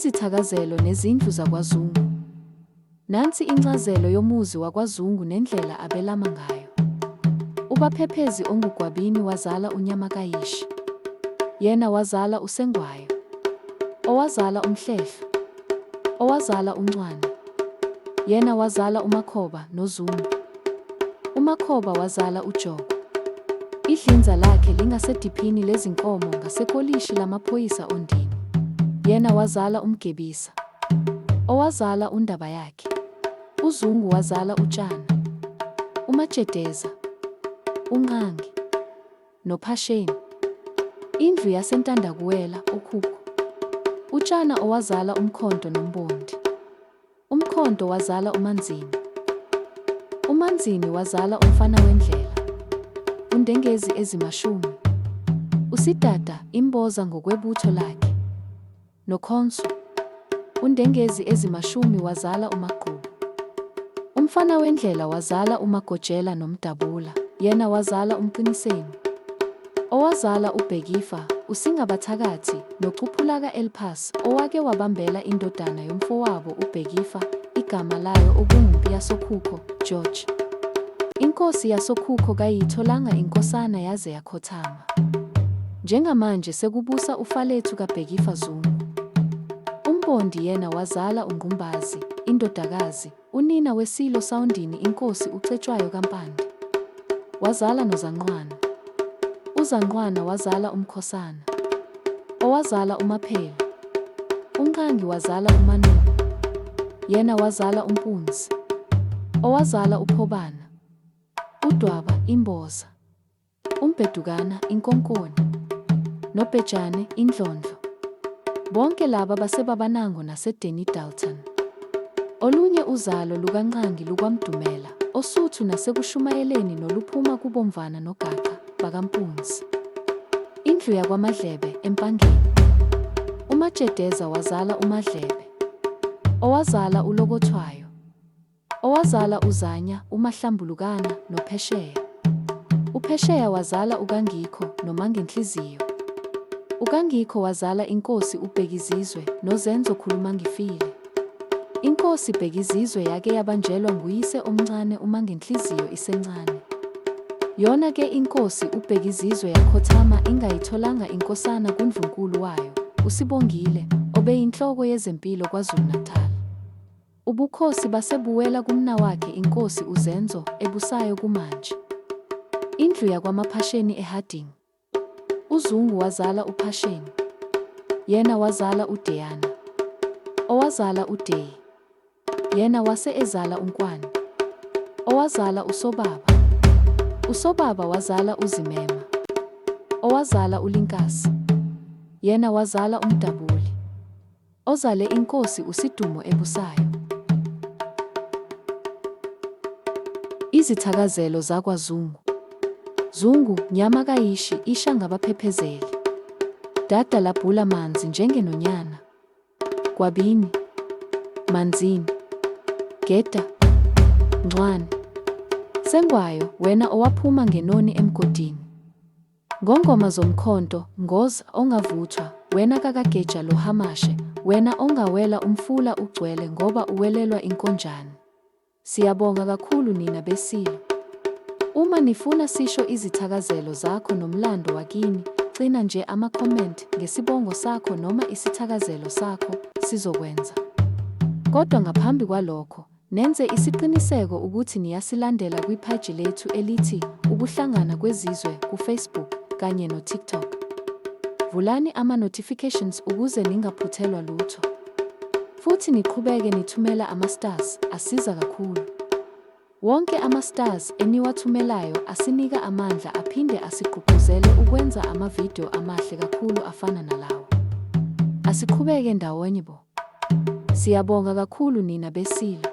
Izithakazelo nezindlu zakwaZungu. Nansi incazelo yomuzi wakwaZungu nendlela abelama ngayo. UBaphephezi onguGwabini wazala uNyamakayishi. Yena wazala uSengwayo. Owazala uMhlehlo. Owazala uNcwane. Yena wazala uMakhoba noZungu. uMakhoba wazala uJogo. Idlinza lakhe lingasediphini lezinkomo ngasekolishi lamaphoyisa ondini. Yena wazala uMgebisa. Owazala uNdabayakhe. uZungu wazala uTshana, uMajedeza, uNqangi, noPhasheni. Indlu yaseNtandakuwela okhukhu. uTshana owazala uMkhonto noMbondi. uMkhonto wazala uManzini. uManzini wazala umfana wendlela, uNdengezi ezimashumi. uSidada imboza ngokwebutho lakhe. noKhonsu. uNdengezi ezimashumi wazala uMagqubu. Umfana wendlela wazala uMagojela noMdabula, yena wazala uMqiniseni. Owazala uBhekifa, uSingabathakathi, noCuphulaka Elphas, owake wabambela indodana yomfowabo uBhekifa, igama layo okungumpi yasokhukho, George. Inkosi yasokhukho kayitholanga inkosana yaze yakhothama. Njengamanje sekubusa uFalethu kaBhekifa Zungu. uMbondi yena wazala uNgumbazi, indodakazi, unina weSilo Sawundini inkosi uCetshwayo kaMpande. Wazala noZanqwana. uZanqwana wazala uMkhosana. Owazala uMaphela. uNqangi wazala uManuka. Yena wazala uMpunzi. Owazala uPhobana. uDwaba imboza. uMbhedukana inkonkoni. noBhejane indlondlo. Bonke laba baseBabanango naseDeni Dalton. Olunye uzalo lukaNqangi lukwaMdumela, oSuthu nasekushumayeleni noluphuma kuBomvana noGaqa bakaMpunzi. Indlu yakwaMadlebe eMpangeni. uMajedeza wazala uMadlebe. Owazala uLokothwayo. Owazala uZanya, uMahlambulukana noPhesheya. uPhesheya wazala uKangikho noMangenhliziyo. uKangikho wazala inkosi uBhekizizwe noZenzo Khulumangifile. Inkosi Bhekizizwe yake yabanjelwa nguyise omncane uMangenhliziyo isencane. Yona ke inkosi uBhekizizwe yakhothama ingayitholanga inkosana kuNdlunkulu wayo, uSibongile, obeyinhloko yezempilo KwaZulu-Natal. Ubukhosi basebuwela kumnawakhe inkosi uZenzo ebusayo kumanje. Indlu yakwaMaphasheni eHarding. uZungu wazala uPhasheni. Yena wazala uDeyana. Owazala uDeyi. Yena wase ezala uNkwane. Owazala uSobaba. uSobaba wazala uZimema. Owazala uLinkasi. Yena wazala uMdabuli. Ozale inkosi uSidumo ebusayo. Izithakazelo zakwaZungu. Zungu, Nyamakayishi isha ngabaphephezeli. Dada labhula manzi njengenonyana. Gwabini. Manzini. Geda. Ncwane. Sengwayo, wena owaphuma ngenoni emgodini. Ngongoma zomkhonto, ngoza ongavuthwa, wena kakaGeja loHamashe, wena ongawela umfula ugcwele ngoba uwelelwa inkonjane. Siyabonga kakhulu nina beSilo. Uma nifuna sisho izithakazelo zakho nomlando wakini, gcina nje ama-comment ngesibongo sakho noma isithakazelo sakho, sizokwenza. Kodwa ngaphambi kwalokho, nenze isiqiniseko ukuthi niyasilandela kwiphaji lethu elithi Ukuhlangana Kwezizwe kuFacebook kanye noTikTok. Vulani ama-notifications ukuze ningaphuthelwa lutho. Futhi niqhubeke nithumela ama-stars, asiza kakhulu. Wonke ama-stars eniwathumelayo asinika amandla aphinde asigqugquzele ukwenza amavidiyo amahle kakhulu afana nalawo. Asiqhubeke ndawonye bo. Siyabonga kakhulu nina beSilo.